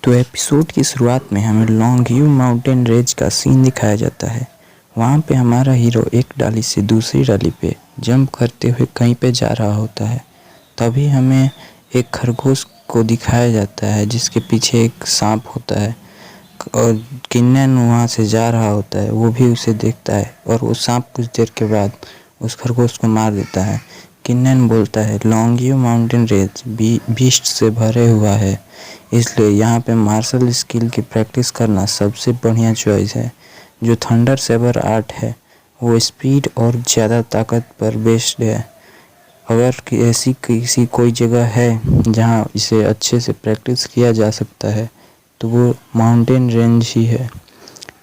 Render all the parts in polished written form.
तो एपिसोड की शुरुआत में हमें लॉन्गव्यू माउंटेन रेंज का सीन दिखाया जाता है। वहाँ पे हमारा हीरो एक डाली से दूसरी डाली पे जंप करते हुए कहीं पे जा रहा होता है। तभी हमें एक खरगोश को दिखाया जाता है जिसके पीछे एक सांप होता है और किन्नन वहाँ से जा रहा होता है। वो भी उसे देखता है और वो सांप कुछ देर के बाद उस खरगोश को मार देता है। किन्नन बोलता है लॉन्गव्यू माउंटेन रेंज बीस्ट से भरे हुआ है, इसलिए यहाँ पे मार्शल स्किल की प्रैक्टिस करना सबसे बढ़िया चॉइस है। जो थंडर सेबर आर्ट है वो स्पीड और ज़्यादा ताकत पर बेस्ड है। अगर ऐसी किसी कोई जगह है जहाँ इसे अच्छे से प्रैक्टिस किया जा सकता है तो वो माउंटेन रेंज ही है।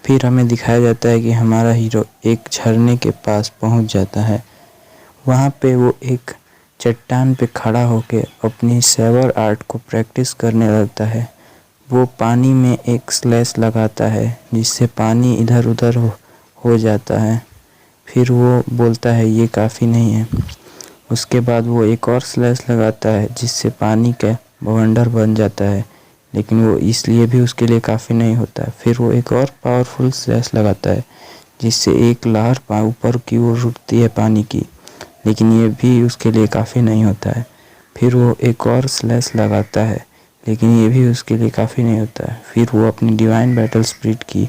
फिर हमें दिखाया जाता है कि हमारा हीरो एक झरने के पास पहुँच जाता है। वहाँ पे वो एक चट्टान पे खड़ा होकर अपनी सेबर आर्ट को प्रैक्टिस करने लगता है। वो पानी में एक स्लैश लगाता है जिससे पानी इधर उधर हो जाता है। फिर वो बोलता है ये काफ़ी नहीं है। उसके बाद वो एक और स्लैश लगाता है जिससे पानी का बवंडर बन जाता है, लेकिन वो इसलिए भी उसके लिए काफ़ी नहीं होता। फिर वो एक और पावरफुल स्लैश लगाता है जिससे एक लहर ऊपर की ओर उठती है पानी की, लेकिन ये भी उसके लिए काफ़ी नहीं होता है। फिर वो एक और स्लैश लगाता है लेकिन ये भी उसके लिए काफ़ी नहीं होता है। फिर वो अपनी डिवाइन बैटल स्पिरिट की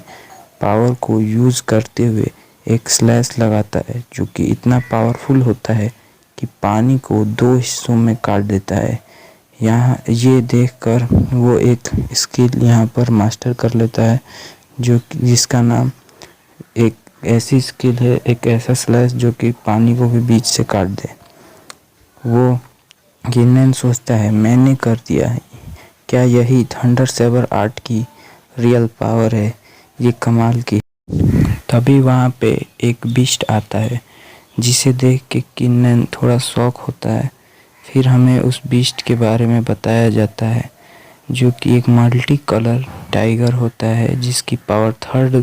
पावर को यूज़ करते हुए एक स्लैश लगाता है जो कि इतना पावरफुल होता है कि पानी को 2 हिस्सों में काट देता है। यहाँ ये देखकर वो एक स्किल यहाँ पर मास्टर कर लेता है जिसका नाम एक ऐसी स्किल है, एक ऐसा स्लैश जो कि पानी को भी बीच से काट दे। वो किन्नन सोचता है मैंने कर दिया है, क्या यही थंडर सेबर आर्ट की रियल पावर है? ये कमाल की। तभी वहाँ पे एक बीस्ट आता है जिसे देख के किन्नन थोड़ा शॉक होता है। फिर हमें उस बीस्ट के बारे में बताया जाता है जो कि एक मल्टी कलर टाइगर होता है जिसकी पावर थर्ड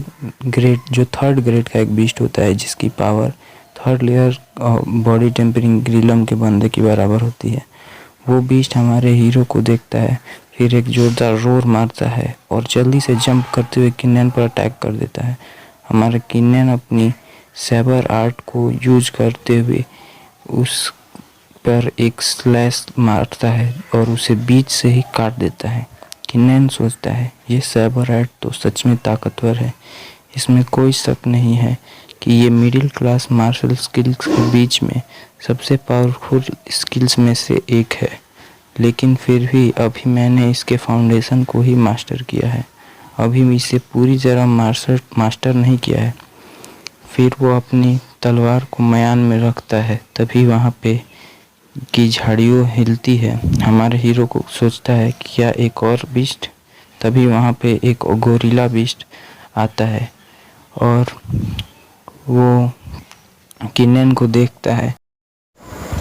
ग्रेड का एक बीस्ट होता है जिसकी power 3rd layer body tempering ग्रिलम के बंदे की बराबर होती है। वो बीस्ट हमारे हीरो को देखता है, फिर एक जोरदार रोर मारता है और जल्दी से जंप करते हुए किन्नन पर अटैक कर देता है। हमारा किन्नन अपनी सेबर आर्ट को यूज करते हुए उस पर एक स्लैश मारता है और उसे बीच से ही काट देता है। किन्नन सोचता है ये सेबर आर्ट तो सच में ताकतवर है, इसमें कोई शक नहीं है कि ये मिडिल क्लास मार्शल स्किल्स के बीच में सबसे पावरफुल स्किल्स में से एक है। लेकिन फिर भी अभी मैंने इसके फाउंडेशन को ही मास्टर किया है, अभी इसे पूरी तरह मास्टर नहीं किया है। फिर वो अपनी तलवार को म्यान में रखता है, तभी वहाँ पे की झाड़ियों हिलती है। हमारे हीरो को सोचता है कि क्या एक और बीस्ट। तभी वहाँ पे एक गोरिल्ला बीस्ट आता है और वो किन्नन को देखता है।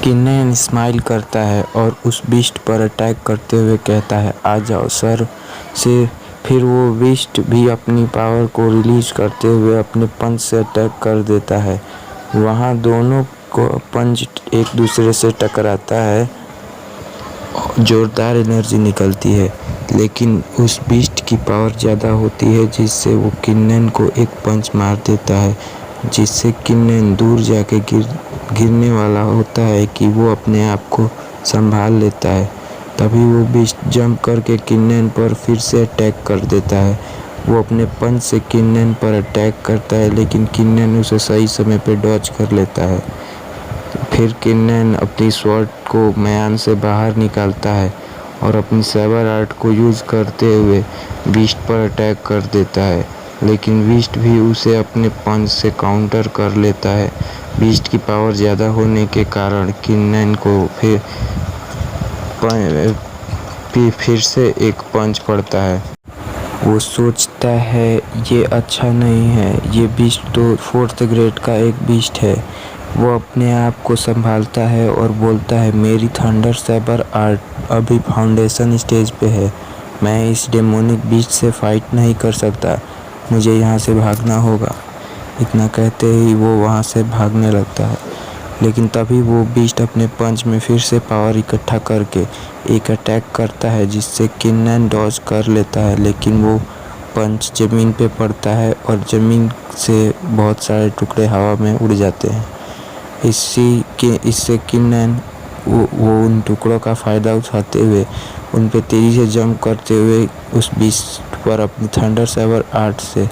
किन्नन स्माइल करता है और उस बीस्ट पर अटैक करते हुए कहता है आ जाओ सर से। फिर वो बीस्ट भी अपनी पावर को रिलीज करते हुए अपने पंच से अटैक कर देता है। वहाँ दोनों को पंच एक दूसरे से टकराता है, जोरदार एनर्जी निकलती है, लेकिन उस बीस्ट की पावर ज़्यादा होती है जिससे वो किन्नन को एक पंच मार देता है, जिससे किन्नन दूर जाके गिरने वाला होता है कि वो अपने आप को संभाल लेता है। तभी वो बीस्ट जंप करके किन्नन पर फिर से अटैक कर देता है। वो अपने पंच से किन्नन पर अटैक करता है लेकिन किन्नन उसे सही समय पे डॉज कर लेता है। फिर किन्नन अपनी स्वॉर्ड को म्यान से बाहर निकालता है और अपनी सेबर आर्ट को यूज़ करते हुए बीस्ट पर अटैक कर देता है, लेकिन बीस्ट भी उसे अपने पंच से काउंटर कर लेता है। बीस्ट की पावर ज़्यादा होने के कारण किन्नन को फिर से एक पंच पड़ता है। वो सोचता है ये अच्छा नहीं है, ये बीस्ट तो 4th ग्रेड का एक बीस्ट है। वो अपने आप को संभालता है और बोलता है मेरी थंडर सेबर आर्ट अभी फाउंडेशन स्टेज पे है, मैं इस डेमोनिक बीस्ट से फाइट नहीं कर सकता, मुझे यहाँ से भागना होगा। इतना कहते ही वो वहाँ से भागने लगता है। लेकिन तभी वो बीस्ट अपने पंच में फिर से पावर इकट्ठा करके एक अटैक करता है जिससे किन्नन डॉज कर लेता है, लेकिन वो पंच ज़मीन पे पड़ता है और ज़मीन से बहुत सारे टुकड़े हवा में उड़ जाते हैं। इससे किन्नन वो उन टुकड़ों का फ़ायदा उठाते हुए उन पे तेज़ी से जंप करते हुए उस बीस्ट पर अपनी थंडर सेवर आर्ट से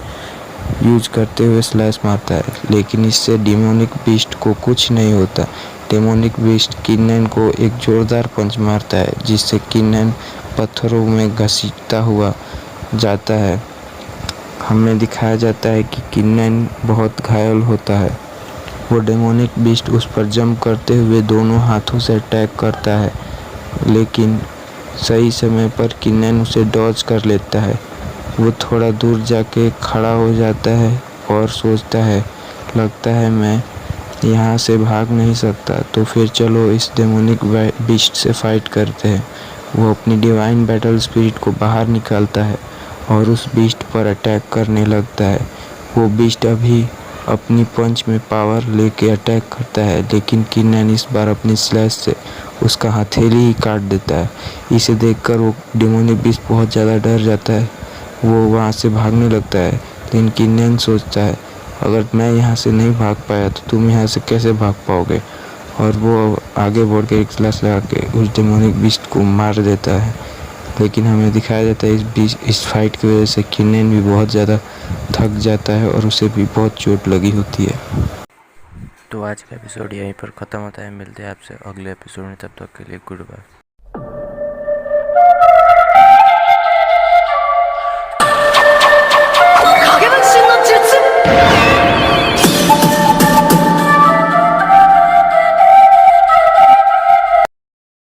यूज करते हुए स्लैश मारता है, लेकिन इससे डेमोनिक बीस्ट को कुछ नहीं होता। डेमोनिक बीस्ट किन्नन को एक जोरदार पंच मारता है जिससे किन्नन पत्थरों में घसीटता हुआ जाता है। हमें दिखाया जाता है कि किन्नन बहुत घायल होता है। वो डेमोनिक बीस्ट उस पर जंप करते हुए दोनों हाथों से अटैक करता है, लेकिन सही समय पर किन्नन उसे डॉज कर लेता है। वो थोड़ा दूर जाके खड़ा हो जाता है और सोचता है, लगता है मैं यहाँ से भाग नहीं सकता, तो फिर चलो इस डेमोनिक बीस्ट से फाइट करते हैं। वो अपनी डिवाइन बैटल स्पिरिट को बाहर निकालता है और उस बीस्ट पर अटैक करने लगता है। वो बीस्ट अभी अपनी पंच में पावर लेके अटैक करता है, लेकिन किन्नन इस बार अपनी स्लैश से उसका हथेली ही काट देता है। इसे देखकर वो डेमोनिक बीस्ट बहुत ज़्यादा डर जाता है। वो वहाँ से भागने लगता है, लेकिन किन्नन सोचता है, अगर मैं यहाँ से नहीं भाग पाया तो तुम यहाँ से कैसे भाग पाओगे, और वो आगे बढ़ के एक स्लैश लगा के उस डेमोनिक बीस्ट को मार देता है। लेकिन हमें दिखाया जाता है इस फाइट की वजह से किन्नन भी बहुत ज़्यादा थक जाता है और उसे भी बहुत चोट लगी होती है। तो आज का एपिसोड यहीं पर ख़त्म होता है। मिलते हैं आपसे अगले एपिसोड में, तब तक के लिए गुड बाय।影分身の術